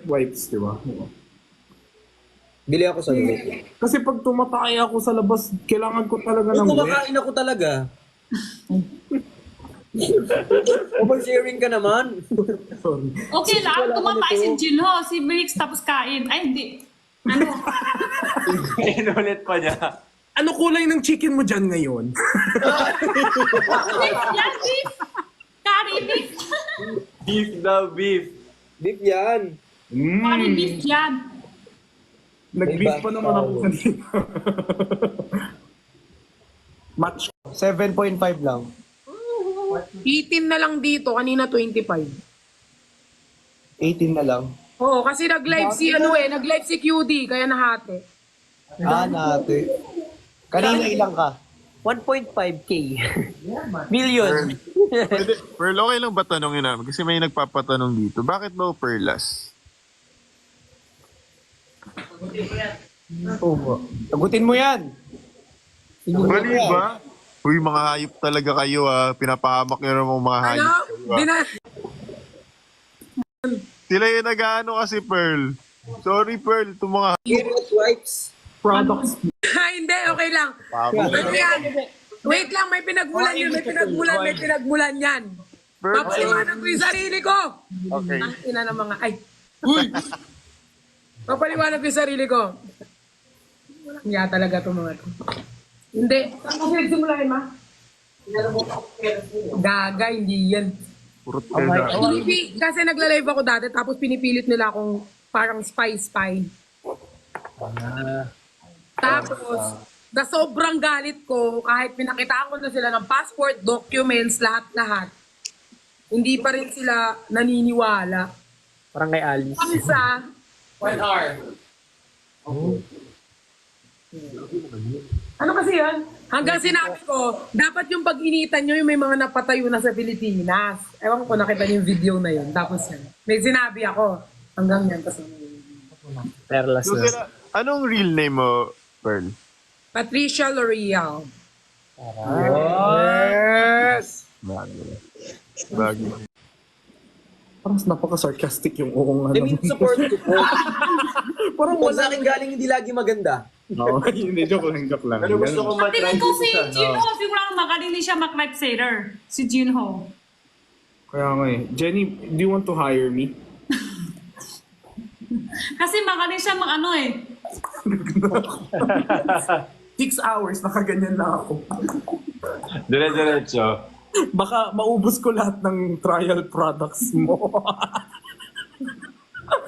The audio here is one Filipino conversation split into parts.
wipes, di ba? Bili ako sa loob. Kasi pag tumatay ako sa labas, kailangan ko talaga Kung ng wet. kumakain ako talaga. Oversharing ka naman. Sorry. Okay lang, tumatay si Jinho, si Briggs tapos kain. Ay, hindi. Ano? Inulit pa niya. Ano kulay ng chicken mo dyan ngayon? Beef yan, beef! Curry beef! Beef daw, beef. Beef yan. Curry beef yan. Nag-beef pa naman ako kanina. Match. 7.5 lang. 18 na lang dito, kanina 25. 18 na lang. Oo, kasi nag-live si nag-live si QD, kaya nahati. Nate. Kanina ilang ka? 1.5k. Million. Pwede, Pearl, okay lang ba tanongin namin? Kasi may nagpapatanong dito. Bakit daw Perlas? Oo. Sagutin mo yan. Mali ba? Uy, mga hayop talaga kayo Pinapahamak nyo naman mga Ano? hayop kayo Sila yung nag-ano kasi Pearl. Sorry Pearl, itong mga Serious wipes. Products. Hindi, okay lang. hayop. Ano yan? Wait lang, may pinagmulan yan, may pinagmulan yan. Pearl, Papaliwanag ko yung sarili ko. okay. Ang ina ng mga, ay. Uy! Papaliwanag ko yung sarili ko. Walang nga talaga itong mga to. Hindi. Saan kasi nagsimula yun, ma? Gaga, hindi yan. Purot Perla. Kasi nagla-live ako dati, tapos pinipilit nila akong parang spy. Tapos, na sobrang galit ko, kahit pinakitaan ko na sila ng passport, documents, lahat-lahat, hindi pa rin sila naniniwala. Parang kay Alice. Isa, 1 hour. ano kasi yan? Hanggang sinabi ko, dapat yung pag-initan nyo yung may mga napatayo na sa Pilipinas. Ewan ko, nakita niyo yung video na yun. Tapos yan. May sinabi ako. Hanggang yan. Tapos, Perlas So, anong real name mo, Pearl? Patricia L'Oreal. Yes! Bagay. Parang napaka-sarcastic yung uong I mean, support ko po. Parang Kung sa akin galing hindi lagi maganda. Oo, hindi, joke lang. Pero gusto ko Pati matry ko dito si sa, Jinho, sigurang magaling din siya mag-live sailor. Si Jinho. Kaya nga Jenny, do you want to hire me? Kasi magaling siya mag-ano 6 hours, nakaganyan na ako. Dire-diretso. Baka maubos ko lahat ng trial products mo.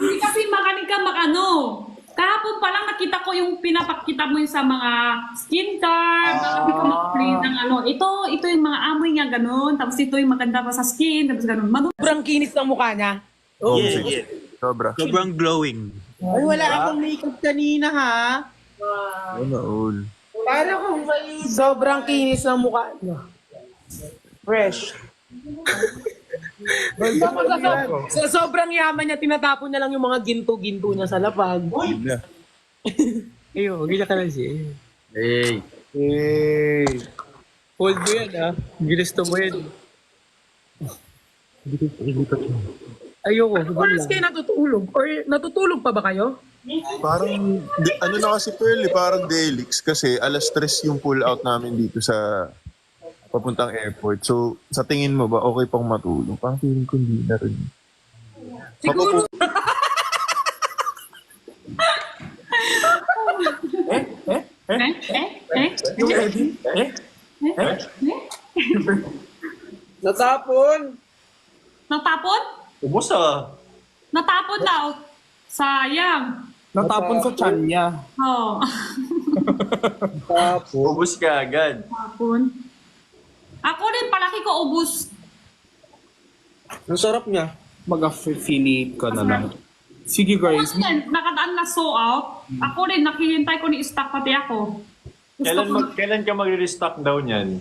Hindi kasi magaling ka mag-ano. Kahapon pa lang nakita ko yung pinapakita mo yung sa mga skincare. Magaling ka mag-play ng ano. Ito yung mga amoy niya, ganun. Tapos ito yung maganda pa sa skin. Tapos ganun. Sobrang kinis ng mukha niya. Yeah. Sobra. Sobrang glowing. Ay, wala akong makeup kanina, ha? Ano, all. Para kung may Sobrang kinis ng mukha niya. fresh. Sa sobrang yaman niya, tinatapon niya lang yung mga ginto-ginto niya sa lapag. Ayun, huwag ka lang siya. Hey. Hey! Hold mo yan, ha? Ginusto mo yan. Ayoko, Oras kayo natutulog? Or natutulog pa ba kayo? Parang, ano na kasi Pearl, parang Delix kasi alas 3 yung pull out namin dito sa papuntang airport. So, sa tingin mo ba, okay pang matulog? Parang feeling ko hindi na rin. Siguro. You ready? Natapon! Natapon? Ubus Natapon daw. Sayang. Natapon sa tiyan niya. Oh. Natapon. Ubus ka agad. Natapon. Ako rin, palaki ko ubus. Ang sarap niya. Mag-affiliate ka na lang. Sige guys. Ako din, nakadaan na so out. Ako rin, nakihintay ko ni stock pati ako. Kailan ka magre-restock daw niyan?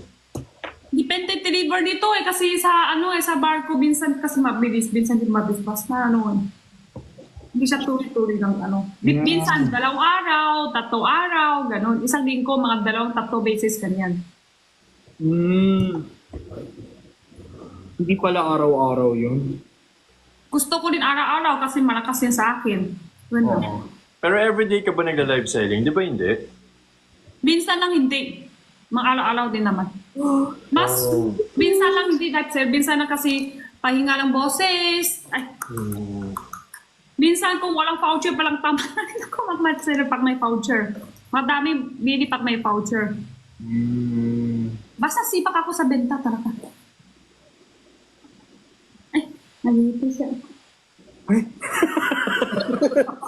Depende deliver dito kasi sa sa bar ko minsan kasi mabilis, minsan din mabilis basta hindi siya tuloy-tuloy ng minsan 2 araw, 3 araw, ganun. Isang linggo, mga 2-3 beses ganyan. Hindi pala araw-araw yun. gusto ko din araw-araw kasi malakas yan sa akin. Ganun. Pero everyday ka ba nagla-live selling? Di ba hindi? Minsan lang hindi. Mga araw-araw din naman. Mas, minsan lang hindi live sell. Minsan lang kasi pahinga ng boses. Ay. Minsan kung walang voucher palang tama na rin ako mag-live sell pag may voucher. Madami bili pag may voucher. Basta sipak ako sa benta talaga. Ay, nalito siya.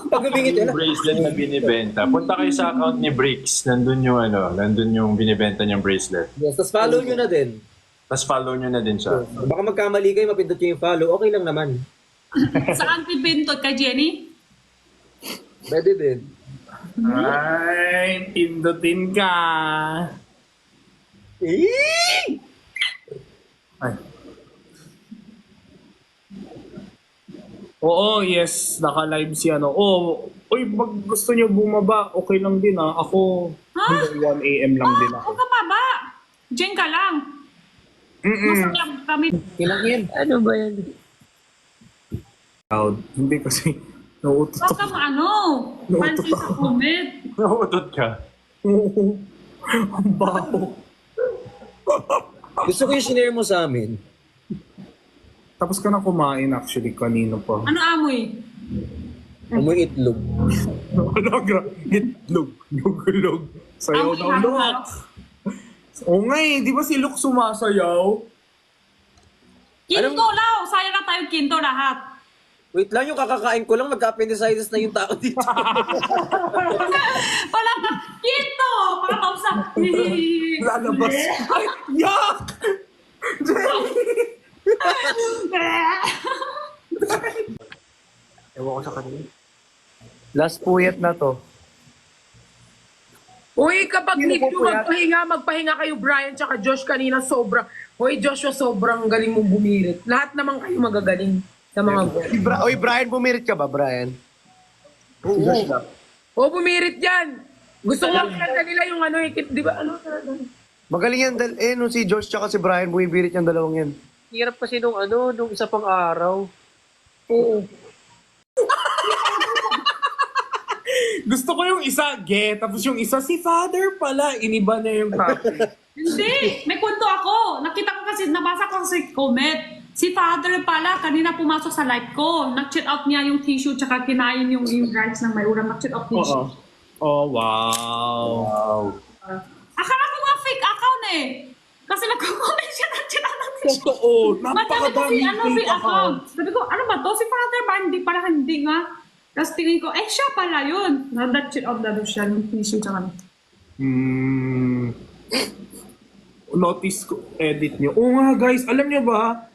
Pag humingit Yung bracelet na binibenta. Punta kayo sa account ni Bricks. Nandun yung nandun yung binibenta niyang bracelet. Yes, tapos follow nyo na din. Tapos follow nyo na din siya. Baka magkamali kayo, mapindot nyo yung follow. Okay lang naman. Saan pipintot kay Jenny? Pwede din. Ay, pindutin ka. Ay. Oo, yes. Naka-live si ano. Uy, pag gusto nyo bumaba, okay lang din ah. Ako, hanggang 1 a.m. lang din ako. Huwag ka pa ba? Diyan ka lang. Masayang kami. Ilang yan? Ano ba yan? Loud. Hindi kasi, nauutot Huwag ako. ka pansin sa comment. Nauutot ka. Ang baho. Gusto ko yung sinare mo sa amin. Tapos ka na kumain actually kanino pa. Ano amoy? Amoy itlog. Ano, itlog, lugulog. Sayaw Amoy ng halo-halo. Lok. Oo nga eh, di ba si Luke sumasayaw? Kinto law. Sayang na tayo kinto lahat. Wait lang, yung kakakain ko lang, magka-appendicitis na yung tao dito. Wala ka. Kinto! Mga tausa. Lalabas. Ay, yuck! Ewan ko sa kanila. Last puyat na to. Uy, kapag need nyo magpahinga kayo, Brian, tsaka Josh kanina sobra. Uy, Joshua, sobrang galing mong bumirit. Lahat naman kayo magagaling sa mga goal. Oy, Brian, bumirit ka ba, Brian? Oo, bumirit yan. Gusto ko makita nila yung ano, di ba, ano? Magaling yan, nung si Josh tsaka si Brian, bumibirit yung dalawang yan. Hirap kasi nung isa pang araw. Oo. Gusto ko yung isa, tapos yung isa, si Father pala, iniba na yung topic. Hindi. May kwento ako. Nakita ko kasi, nabasa ko sa comment. Si Father pala, kanina pumasok sa live ko. Nag-check out niya yung tissue tsaka kinain yung rice ng may ulam. Nag-check out tissue. Oh, wow. Akala ko nga fake account eh. Kasi nagko-comment siya nag-check out ng tissue. Totoo, Madami kasi napakadaming fake account. Sabi ko, ano ba to? Si Father ba? Hindi pala, hindi nga. Tapos tingin ko, siya pala yun. Nag-check out na doon siya yung tissue tsaka. Notice ko, edit nyo. Oo nga guys, alam nyo ba?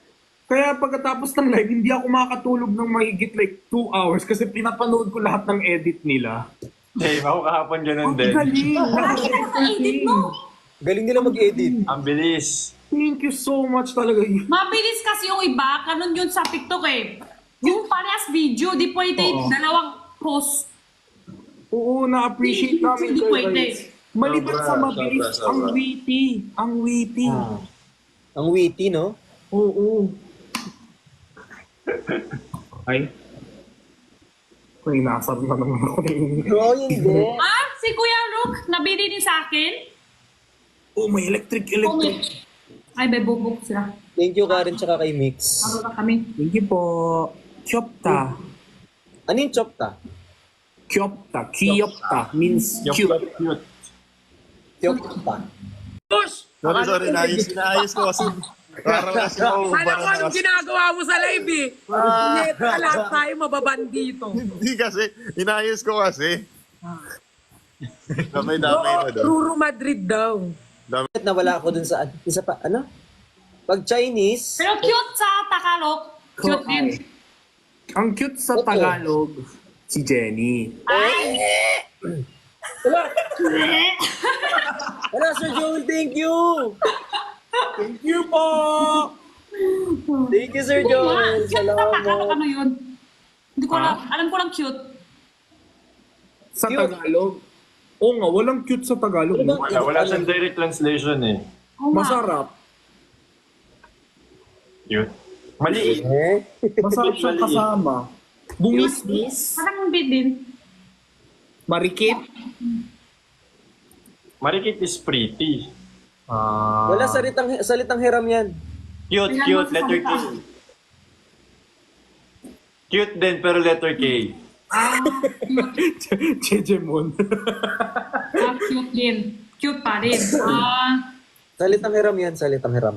Kaya pagkatapos ng live, hindi ako makakatulog ng mahigit like 2 hours kasi pinapanood ko lahat ng edit nila. Hey, ako kahapon ganun Ang din. galing! Edit mo. Galing nila mag-edit. Ang bilis. Thank you so much talaga. Mabilis kasi yung iba, kanon yun sa TikTok eh. Yung parehas video, di pwede dalawang post. Oo, na-appreciate namin Hindi kayo pwede. guys. Maliban sa mabilis, sobra. ang witty. Ang witty. Ang witty, no? Oo. Ay. Kung inasar na naman ako. Oo, hindi. Ah, si Kuya Luke, nabili din sa akin. Oh, may electric. Ay, may bubuk sila. Thank you, Karen, tsaka kay Mix. Ano na kami? Thank you po. Kyopta. Ano yung chopta? Kyopta means Yung cute. cute. Chopta. Sorry, naayos ko kasi. Parang kasi Alam ko anong ginagawa mo sa live eh. Net ka lahat tayo mababan dito. Hindi kasi, inayos ko kasi. Damay-damay na doon. Ruru Madrid daw. Nawala ako dun sa, isa pa, ano? Pag Chinese, Pero cute sa Tagalog. Cute din. Ang cute sa Tagalog, si Jenny. Ay! wala, Sir Joel, thank you! Thank you po! Thank you, Sir Cute Joel. sa Tagalog, Salamat. ano yun? Hindi ko alam. Alam ko lang cute. Sa Cute. Tagalog? Oo nga, walang cute sa Tagalog. Ano no? bang- Wala siyang direct translation eh. Oo nga. Masarap. Cute. Maliit. Eh? Masarap siyang kasama. Bungis-bis. Parang bit din. Marikit. Marikit is pretty. Wala salitang hiram yan. Cute, Tingnan cute, mo sa letter K. salita. Cute din, pero letter K. Jejemon. Cute din. Cute pa rin. Salitang hiram yan, salitang hiram.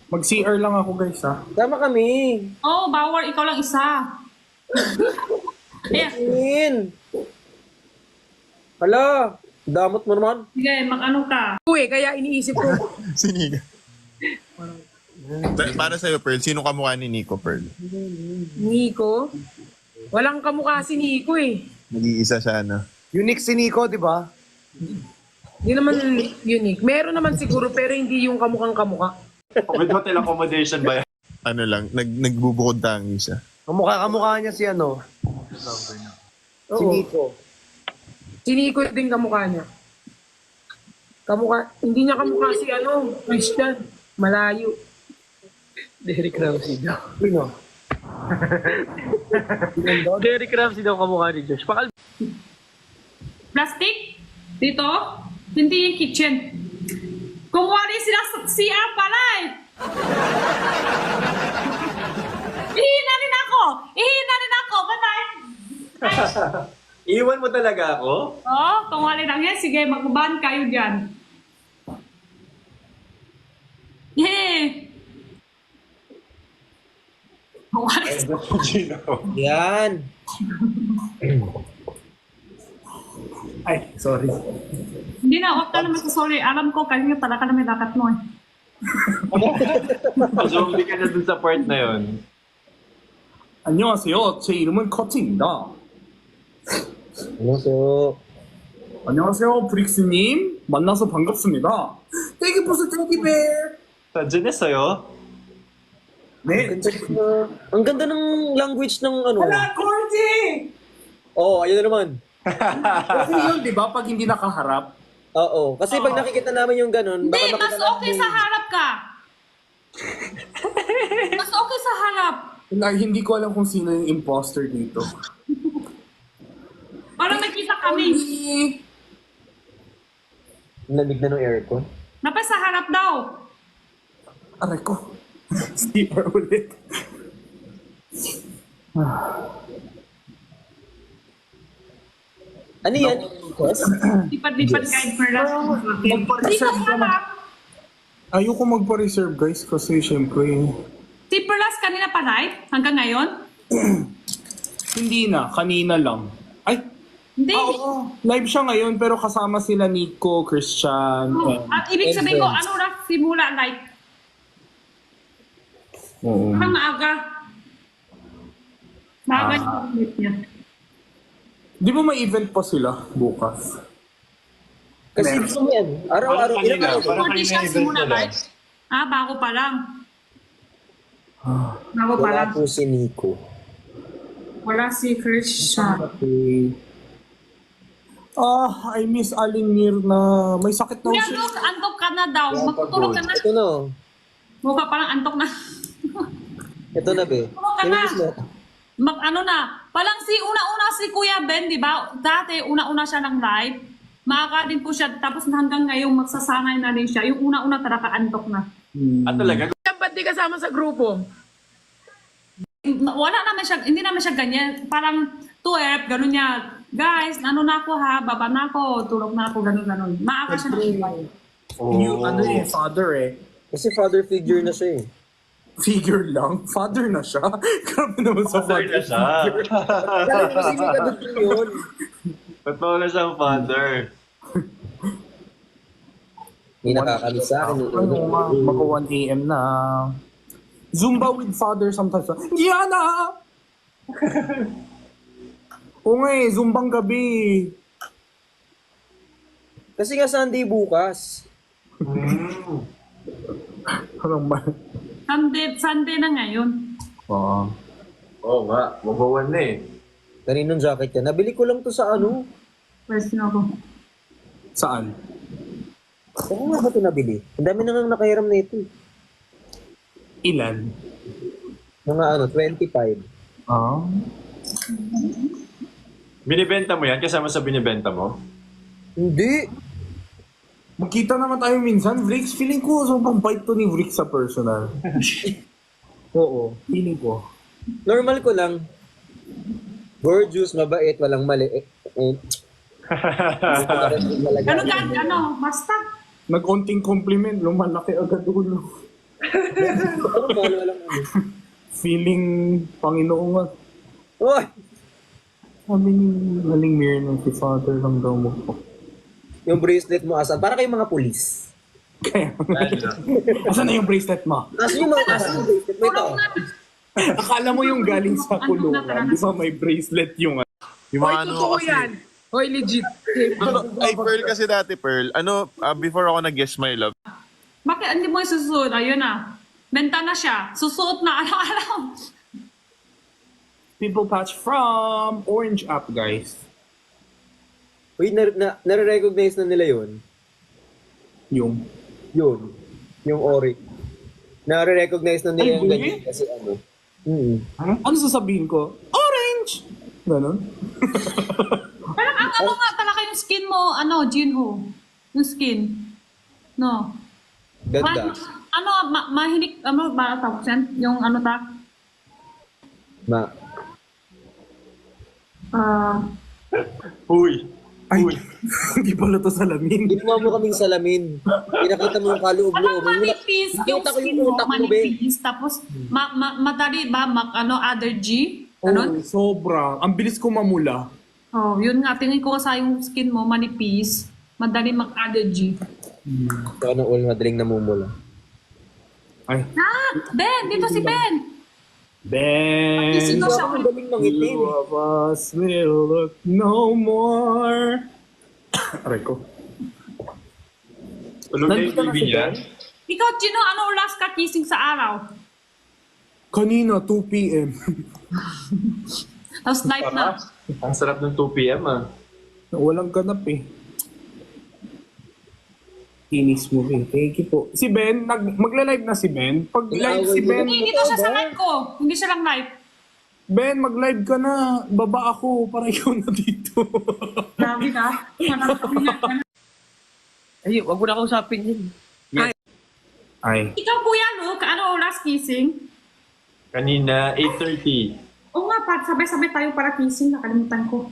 Mag-CR lang ako guys ha. Tama kami. Oh, bawal. Ikaw lang isa. Eh, In. Hala, damot mo naman. sige, mag-ano ka. Uy, kaya iniisip ko, Siniga. Para sa'yo, Pearl, sino kamukha ni Nico, Pearl? Nico. Walang kamukha si Nico eh. Nag-iisa siya, ano? Unique si Nico, di ba? Hindi naman unique. Meron naman siguro pero hindi yung kamukhang kamukha. With hotel accommodation ba yan? Ano lang, nagbubukod tangi siya. Kamukha niya si ano? Si Oo. Nico. Si Nico din kamukha niya. Hindi niya kamukha si ano, Christian. Malayo. Derek Ramsey daw. Sino? Derek Ramsey daw kamukha ni Josh. Plastic? Dito? Hindi yung kitchen. Kung wala sila sa CR pala eh. Ihina rin ako. Bye-bye. Iwan mo talaga ako? Oh, kung wala lang yan, sige, mag-ban kayo dyan. Yay! Kung wala Gino. Yan. Ay, sorry. Hindi na, huwag ka naman sa sorry. Alam ko, kanina talaga namin dapat mo eh. Zombie ka na dun sa part na yun. 안녕하세요. 제 이름은 커트입니다. Ano so? 안녕하세요, 브릭스님. 만나서 반갑습니다. Thank you for the teddy bear. Nandiyan na sa'yo? 네. Ang ganda ng language ng ano. Wala, Cordy! Oo, ayun na naman. Kasi yun, di ba? Pag hindi nakaharap. Oo, kasi pag nakikita namin yung ganun, Hindi, baka mas makita okay namin- sa harap ka. Mas okay sa harap. Hindi ko alam kung sino yung imposter dito. Para nakita kami. Lamig na ng aircon. Napay sa harap daw. Aray ko. CR ulit. Ano yan? Yes? Lipad-lipad guide for us. Dito Magpa-reserve ka na. harap. Ayoko magpa-reserve guys kasi syempre Si Perlas kanina pa live? Hanggang ngayon? hindi na, kanina lang. Ay, Hindi. oo. Live siya ngayon pero kasama sila Nico, Christian, and... At ibig sabihin ko, friends. ano na simula live? Oo. Parang maaga. Maaga yung live niya. Di ba may event pa sila bukas? Kasi gusto mo yan. Araw-araw. Parang kanina, Ilang araw? parang Hindi kanina siya event simula nila. live. Bago pa lang. Bago pa Wala lang. po si Nico. Wala si Christian. Okay. I miss Aling na may sakit daw Kuya siya. Dok, antok ka na daw. Magtutulog ka na. Ito na. Mukha parang antok na. Ito na, be. Tulog ka na. Kinilis mo. Ano na, palang una-una si Kuya Ben, di ba? Dati, una-una siya ng live. Maaga din po siya. Tapos hanggang ngayon, magsasanay na rin siya. Yung una-una talaga antok na. At talaga, Ba't di kasama sa grupo? Wala naman siya, hindi naman siya ganyan. Parang 2F, gano'n niya. Guys, ano na ako ha, baba na ako, tulog na ako, gano'n. Maaga siya ng live. Yung ano father Kasi father figure na siya eh. Figure lang? Father na siya? Grabe naman sa father father. na siya. Kaya kasi may kadugtong yun. Ba't pa wala siyang father? May nakakalit sa akin. Ano nga, mag 1 a.m. na. Zumba with father sometimes. Yana! Oo nga zumbang gabi. Kasi nga Sunday bukas. Parang ba? Sunday na ngayon. Oo. Oo nga, mabawan na eh. Kaninong jacket yan? Nabili ko lang to sa ano. Pwes na ako. Saan? Saan nga ba ito nabili? Ang dami na nga nakahiram na ito. Ilan? Mga 25. Ah? Binibenta mo yan? Kasama sa binibenta mo? Hindi. Magkita naman tayo minsan, Vrix. Feeling ko sobrang bait to ni Vrix sa personal. Oo, feeling ko. Normal ko lang. Gorgeous, mabait, walang mali. Ano ka, basta. Nag-onting compliment, lumalaki agad ulo. Normal, walang mali. Feeling Panginoon nga. Uy! Sabi ni Haling Mirna, si Father lang daw mo po. Yung bracelet mo asan? Para kayong mga pulis. Kaya, asan na yung bracelet mo? Asan yung bracelet mo ito? Akala mo yung galing sa kulungan, di ba may bracelet yung Yung Hoy, mga ano totoo kasi, yan. Hoy, legit. ay Pearl kasi dati, Pearl, before ako nag-guess my love, Bakit hindi mo isusuot? Ayun na. Benta na siya. Susuot na araw-araw. People patch from Orange app, guys. Uy, nare-recognize na nila yun. Yung Yun. Yung Ori. Nare-recognize na nila Ay, yung really? ganyan kasi ano. ano sasabihin ko? Orange! Ganon. Parang ang ano nga talaga yung skin mo, Jinho. Yung skin. No. Ganda. Mahilig, ba tawag yan? Yung Uy! Ay, Uy! hindi pala to salamin. Ginawa mo kaming salamin. Pinakita mo yung kaloob-loob. manipis yung Nakita ko skin yung mo, utak mo, be. manipis. Tapos, madali ba, allergy? Ganon? Oh, sobra. Ang bilis ko mamula. Oh, yun nga, tingin ko sa yung skin mo, manipis. Madali mag-allergy. Ito ano, all madaling namumula. Ay, Ben! Dito si Ben! Ben! Sino siya? Ang madaling mangitim. Two of us will look no more. Aray ko. Tulog na yung Nandito na TV si niya? Ben? Ikaw, Gino, ano last ka kissing sa araw? Kanina, 2 p.m. Tapos night na. Ang sarap ng 2 p.m. ah. Walang ganap eh. Inis mo eh. Thank you po. Si Ben, magla-live na si Ben. Pag live si Ben, Hindi, dito siya sa live ko. Hindi siya lang live. Ben, mag-live ka na. Baba ako para ikaw na dito. Grabe ka. Ay, wag mo na kausapin yun. Ay. Ikaw, Kuya Luke, ano last kissing? Kanina, 8:30. Oo nga, sabay-sabay tayo para kissing. Nakalimutan ko.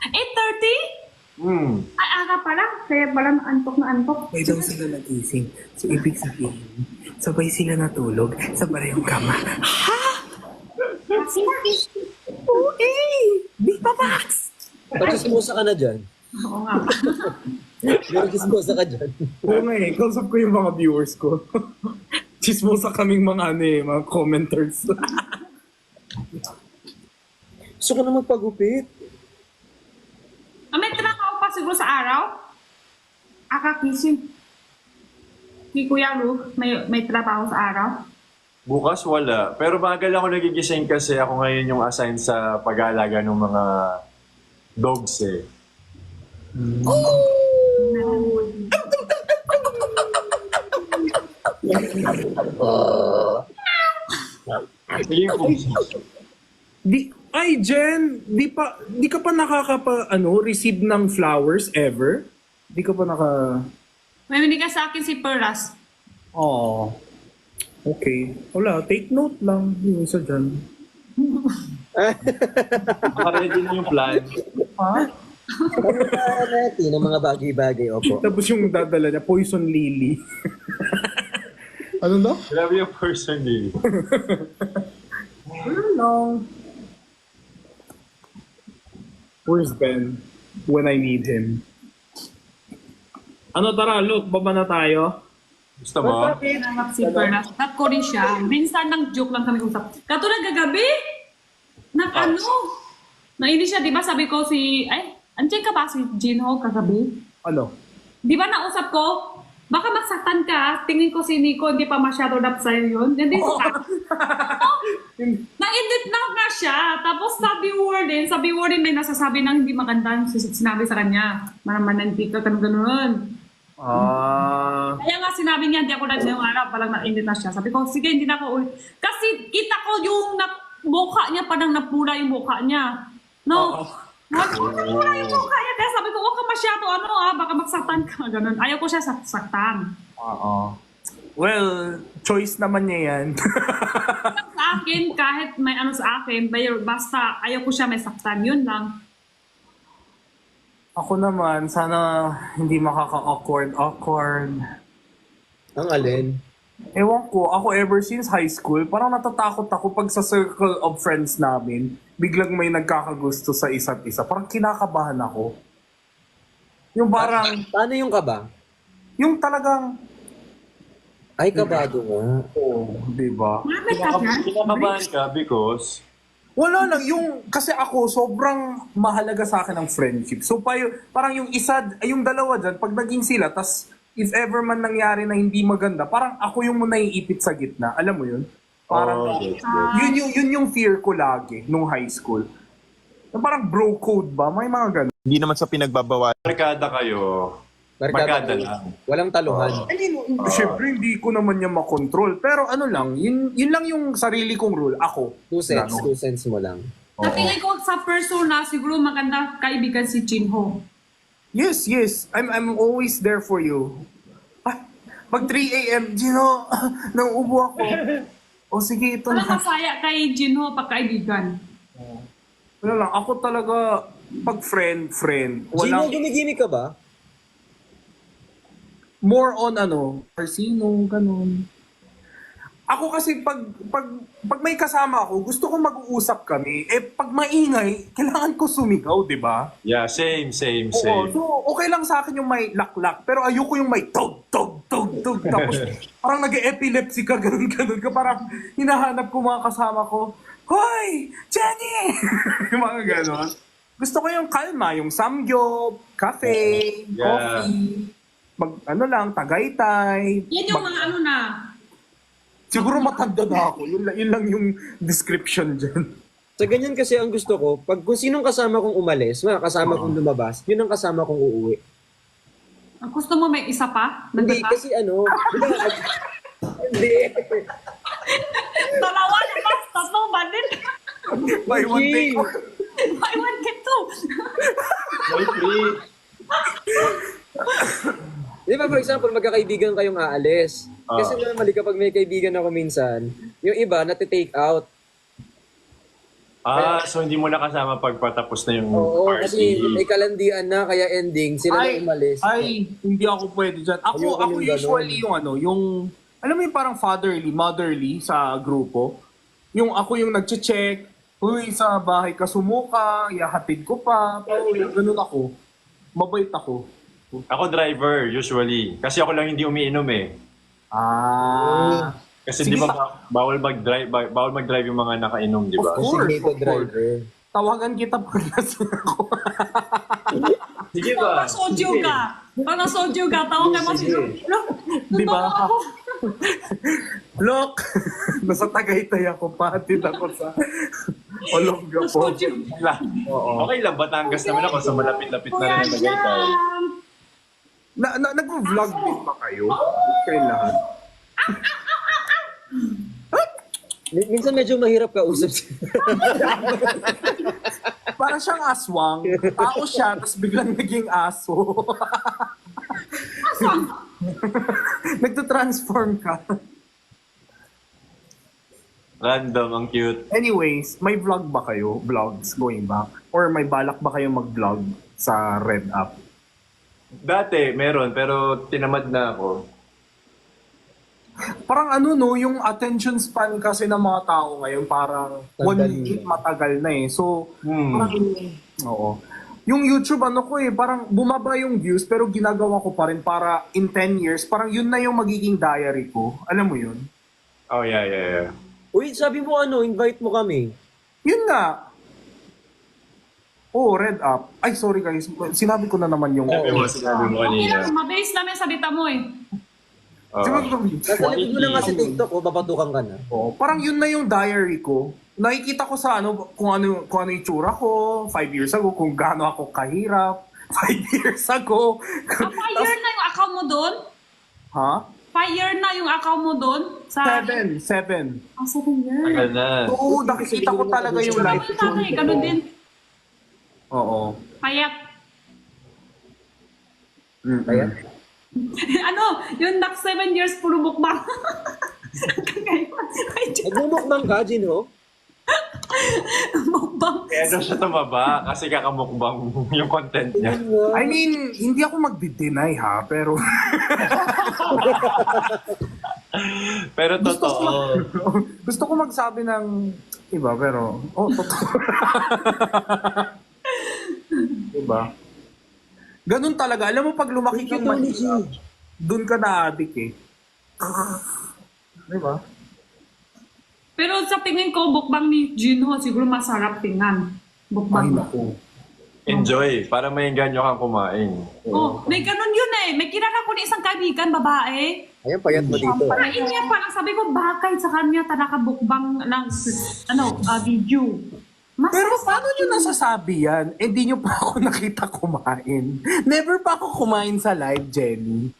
8:30? Ay, aga pa lang. Kaya pala antok na antok. May daw sila nagising. So, ibig sabihin, sabay sila natulog sa parehong kama. Di pa, Max! Pag-chismosa ka na dyan. Oo nga. Pag-chismosa ka dyan. Oo nga eh, kausap ko yung mga viewers ko. Chismosa kaming mga mga commenters. Gusto ko na magpagupit. May trabaho pa siguro sa araw? Kissing. Si Kuya Luke, may trabaho sa araw? Bukas wala. Pero bagal ako nagigising kasi ako ngayon yung assigned sa pag-aalaga ng mga dogs eh. Sige po. Jen, di ka pa receive ng flowers ever? Di ka pa May binigay sa akin si Pearlas. Oh. Okay. Wala, take note lang yung isa dyan. Naka-ready na yung plan. Natin ng mga bagay-bagay, opo. Tapos yung dadala niya, poison lily. Ano daw? Grabe yung person eh. Hello. Where's Ben? When I need him. Ano tara, look, baba na tayo. Gusto mo? Nanap si Pearlas. Tat ko rin siya. Minsan nang joke lang kami usap. Katulad gagabi, nainis siya, di ba? Sabi ko andiyan ka ba si Jinho kagabi? Ano? Di ba nausap ko? Baka masaktan ka. Tingin ko si Nico, hindi pa masyado rap sa'yo yun. Hindi na-edit na nga siya. Tapos sabi warden may nasasabi ng hindi maganda. Sinabi sa kanya. Mananpika ka ganun. Kaya nga sinabi niya, hindi ako ngayong araw, palang nainit na siya. Sabi ko, sige, hindi na ako ulit. Kasi kita ko yung mukha niya, parang napula yung mukha niya. No? Napula yung mukha niya. Kaya sabi ko, huwag ka masyado, baka magsaktan ka. Ganun. Ayaw ko siya saktan. Oo. Well, choice naman niya yan. Sa akin, kahit may ano sa akin, basta ayaw ko siya may saktan. Yun lang. Ako naman, sana hindi makaka-awkward. Ang alin? Ewan ko, ako ever since high school, parang natatakot ako pag sa circle of friends namin, biglang may nagkakagusto sa isa't isa. Parang kinakabahan ako. Yung parang, Paano yung kaba? yung talagang, Ay, kabado nga. di ba? Bakit ka dyan? Kinakabahan ka because Wala lang, kasi ako, sobrang mahalaga sa akin ang friendship. So, parang yung yung dalawa dyan, pag naging sila, tas if ever man nangyari na hindi maganda, parang ako yung naiipit sa gitna. Alam mo yun? Parang, yun yung fear ko lagi, nung high school. Parang bro code ba? May mga ganun. Hindi naman sa pinagbabawal. barkada kayo. Barkada lang. Walang taluhan. I mean, syempre, hindi ko naman niya makontrol. Pero ano lang, yun lang yung sarili kong rule. Ako. 2 cents mo lang. Sa tingin ko sa persona, siguro maganda kaibigan si Jinho. Yes. I'm always there for you. Pag 3 a.m., Gino, nauubo ako. O sige, ito Ano na. masaya kay Jinho pagkaibigan? Wala lang, ako talaga, pag friend. Gino, Walang, gumigimik ka ba? more on Arsino, ganun. Ako kasi pag may kasama ako, gusto ko mag-uusap kami. Pag maingay, kailangan ko sumigaw, di ba? Yeah, same. Oo, so okay lang sa akin yung may laklak, pero ayoko yung may tog. Tapos parang nag-epilepsy ka, ganun ka. Parang hinahanap ko mga kasama ko, Hoy! Jenny! Yung mga ganun. Gusto ko yung kalma, yung samgyup, cafe, Yeah. coffee, tagaytay. Yan yung mga ano na. Siguro matanda na ako. Yun lang yung description dyan. Sa ganyan kasi ang gusto ko, kung sinong kasama kong umalis, kasama kong lumabas, yun ang kasama kong uuwi. Ang gusto mo may isa pa? Hindi, Nandun kasi hindi. Dalawa na mas, tatlong bandit. Buy one take one. Buy one, get two. May free. Di ba, for example, magkakaibigan kayong aalis. Kasi normally, kapag may kaibigan ako minsan, yung iba, natitake out. So hindi mo nakasama pagpatapos na yung Oo, RC. kasi may kalandian na, kaya ending, sila na umalis. Hindi ako pwede dyan. Ako Ayoko yung usually yung alam mo yung parang motherly sa grupo. Yung ako yung nagche-check, sa bahay ka sumuka, ihahatid ko pa. Pero ganun ako. Mabait ako. Ako driver, usually. Kasi ako lang hindi umiinom eh. Kasi Sige, di ba bawal mag-drive yung mga nakainom, di ba? Of course. Designated driver. Tawagan kita pag lasing ako. Sige Pag ba? nasoju ka. Pag nasoju ka, tawag ka mo si Di ba? Look! Nasa Tagaytay ako, patid ako sa Olonga po. Nasoju. Okay lang, Batangas naman ako sa malapit-lapit na rin na Tagaytay. Nag-vlog din ba kayo? Kayo lahat? Minsan medyo mahirap kausap siya. Parang siyang aswang. Tao siya, tapos biglang naging aso. Nagtutransform ka. Random, ang cute. Anyways, may vlog ba kayo? Vlogs going back? Or may balak ba kayo mag-vlog sa Red App? Dati, meron, pero tinamad na ako. Parang yung attention span kasi ng mga tao ngayon, parang Tagal 1 week matagal na eh. So, Hmm. parang, oo. Yung YouTube, parang bumaba yung views, pero ginagawa ko pa rin para in 10 years, parang yun na yung magiging diary ko. Alam mo yun? Oh, yeah. Uy, sabi mo invite mo kami. Yun nga. Oh, Red App. Ay, sorry guys. Sinabi ko na naman yung... Sinabi mo Okay kanina. lang, mabilis namin salita mo eh. Nasa likod mo na nga si TikTok, babatukan ka na. Oh, parang yun na yung diary ko. Nakikita ko sa kung ano yung itsura ko 5 years ago, kung gaano ako kahirap 5 years ago. Kapag year na yung account mo doon? Ha? Fire na yung account mo doon? Sa... 7. 7. 7 years. Tagal na. Oo, nakikita ko talaga yung live. Yung tatay, ganun din. Oo. Payat. Kaya? Ano, yung next 7 years, puro mukbang. Nagmumukbang ka, Jinho? Mukbang. Kaya daw siya tumaba kasi kakamukbang yung content niya. I mean, hindi ako magdi-deny ha, pero Pero totoo. gusto ko magsabi ng iba, pero totoo. Diba? Ganun talaga. Alam mo, pag lumaki kang mahirap, dun ka na-addict eh. Diba? Pero sa tingin ko, mukbang ni Jinho, siguro masarap tingnan. Ay, Mukbang. naku. Enjoy, para maingganyo kang kumain. Oh, may ganun yun eh. May kilala ko na isang kaibigan, babae. Ayun, payat mo dito. Parain niya, parang sabi ko, bakit sa kanya nakabukbang ng video. Mas Pero paano nyo nasasabi yan? Eh, di nyo pa ako nakita kumain. Never pa ako kumain sa live, Jenny.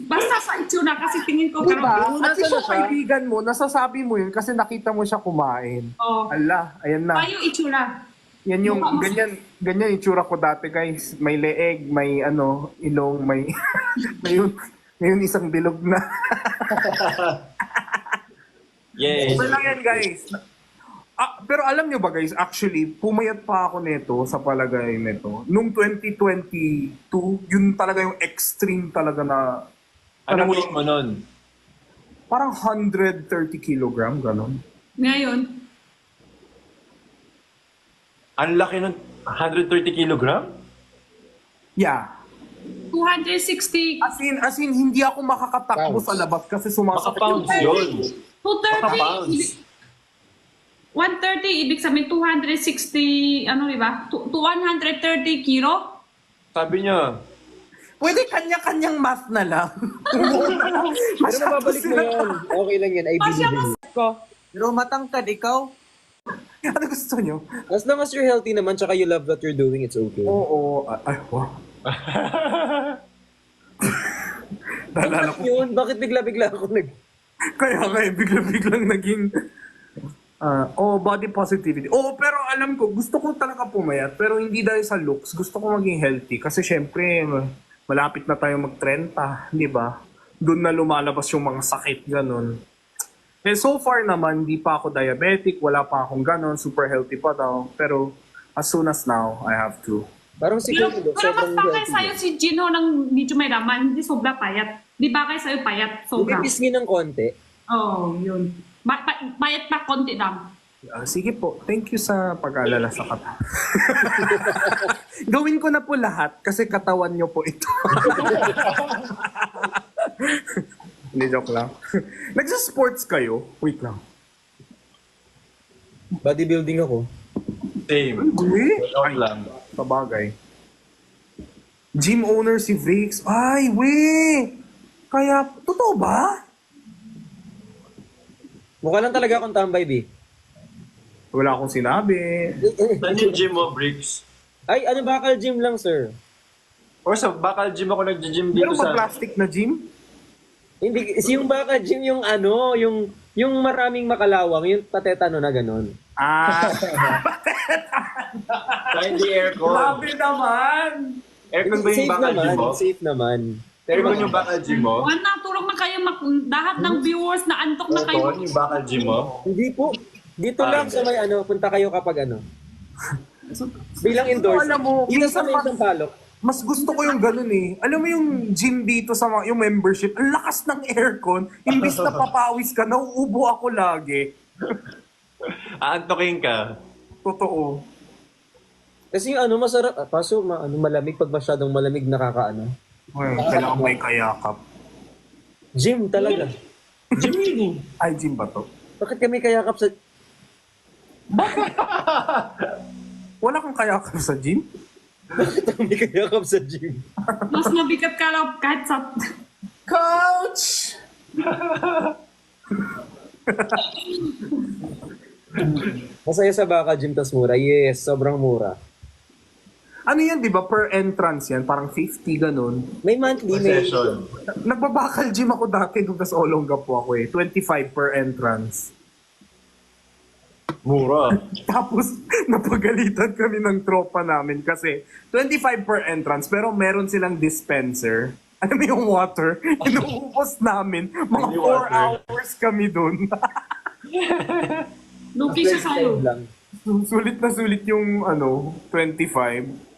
basta sa itsura kasi tingin ko Diba? parang, At least yung kaibigan mo, nasasabi mo yun kasi nakita mo siya kumain. oh, Ala, ayan na. tayo itsura. Yan yung, Mukha mo- ganyan yung itsura ko dati, guys. May leeg, may ilong, may, may yun isang bilog na. Yay! So lang yan, guys. Pero alam nyo ba, guys, actually, pumayat pa ako nito sa palagay nito. Nung 2022, yun talaga yung extreme talaga na, Ano weight mo nun? parang 130 kilogram, gano'n. Ngayon, Ang laki nun, 130 kilogram? Yeah. 260, As in, hindi ako makakatakbo Pounds. sa labas kasi Baka sumasakit pounds yun. 230, 130, ibig sabihin 260, ano diba? 130 kilo? Sabi niya, Pwede kanya-kanyang math na lang. Pero mababalik mo yan. Okay lang yan, I believe in you. Pero matangkad ikaw. Ano gusto nyo? As long as you're healthy naman, tsaka you love what you're doing, it's okay. Oo. Ay, wow. Naalala ko. Yun, bakit bigla-bigla ako Kaya nga bigla-biglang naging body positivity. Pero alam ko, gusto ko talaga pumayat, pero hindi dahil sa looks. Gusto ko maging healthy kasi syempre malapit na tayo mag-30, di ba? Doon na lumalabas yung mga sakit, ganun. Eh, so far naman, di pa ako diabetic, wala pa akong ganun, super healthy pa daw. Pero as soon as now, I have to. Parang si Pero, Kuya Dok, pero mas sobrang bagay healthy. sa'yo si Jinho ng medyo may laman, hindi sobra payat. Di bagay sa'yo payat, sobra. Hindi pisngi ng konti. Oo, yun. Payat pa konti lang. Sige po, thank you sa pag-aalala sa kata. Gawin ko na po lahat kasi katawan nyo po ito. Hindi, joke lang. Nagsa-sports kayo? Wait lang. Bodybuilding ako. same. Uy, Joke lang. sabagay. Gym owner si Vix. Ay, we! Kaya, totoo ba? Mukha lang talaga akong tambay, B. Wala akong sinabi. Saan yung gym mo, Bricks? Ay, ano bakal gym lang, sir? O sa bakal gym ako nag-gym Meron dito ba sa... plastic na gym? Hindi, yung bakal gym yung ano, yung maraming makalawang, yung patetano na ganon. Ah, Sa hindi aircon. grabe naman! Aircon ba yung Safe bakal naman, gym mo? safe naman. Aircon yung bakal gym mo? Wala, tulog na kayo, lahat ng viewers na antok na kayo. Aircon yung bakal gym mo? Hindi po. Dito lang sa may punta kayo kapag ano. Bilang So, indoors. alam mo, Dito sa minsan may isang palok. mas gusto ko yung ganun eh. Alam mo yung gym dito sa yung membership, ang lakas ng aircon, imbis na papawis ka, nauubo ako lagi. Aantokin ka. Totoo. Kasi yung ano, masarap. Paso, malamig. Pag masyadong malamig, nakakaano. Kailangan may kayakap. Gym talaga. Ay, gym ba to? Bakit kami kayakap sa... Wala kang kayakap sa gym? Bakit kami kayakap sa gym? Mas mabigat ka lang kahit sa... Coach! Masaya sa baka gym tas mura. Yes, sobrang mura. Ano yan, di ba? Per entrance yan. Parang 50, ganun. May monthly, may... Session. Nagbabakal gym ako dati doon sa Olongapo ako eh. 25 per entrance. Mura. Tapos, napagalitan kami ng tropa namin kasi 25 per entrance pero meron silang dispenser. Alam mo yung water? Inuubos namin. Mga Hindi 4 water. hours kami doon. Lugi siya sa'yo. lang. Sulit na sulit yung 25.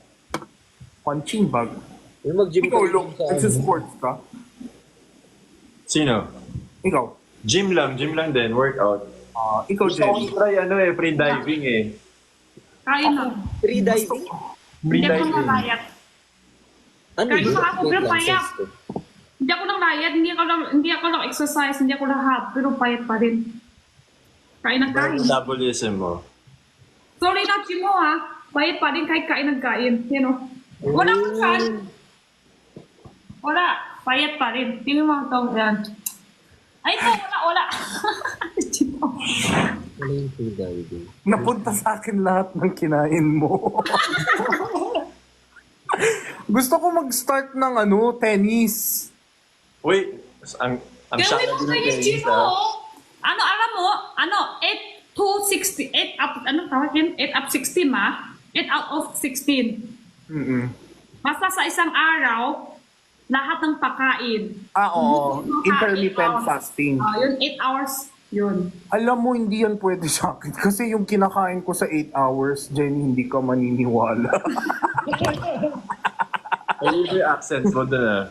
Punching bag. Yung mag-gym Ikaw, ka Luke, sa ano. nagsisports ka? Sino? Ikaw? Gym lang din, workout. Ikaw, Gusto kong Jenny. try free diving eh. Kain na. Free diving? Free Hindi ako diving. narayat. Ano Kahit yun? mga ako, Wait pero lang, payak. sense ko. Hindi ako nang rayat, hindi ako lang exercise, hindi ako lahat, pero payat pa rin. Kain ng kain. Metabolism mo. Sorry na, Chimo ha. Payat pa rin kahit kain ng kain. You know? Wala ko saan. Wala. Payat pa rin. Tingnan mo ito. Yan. Ay, ito. Wala. Chimo. Ano yung free diving? Napunta sa akin lahat ng kinain mo. Gusto ko mag-start ng tennis. Wait, ang Gawin shala mo din ng kayo, tennis Chimo. ah. Alam mo? 8 to 60. 8 up, tawag yun? 8 up 16 ma. 8 out of 16. Basta sa isang araw, lahat ng pagkain. Oo. Intermittent hours. fasting. Yun, 8 hours. Yun. Alam mo, hindi yan pwede sa akin. Kasi yung kinakain ko sa 8 hours, Jenny, hindi ka maniniwala. Ay, yung accents mo doon ah.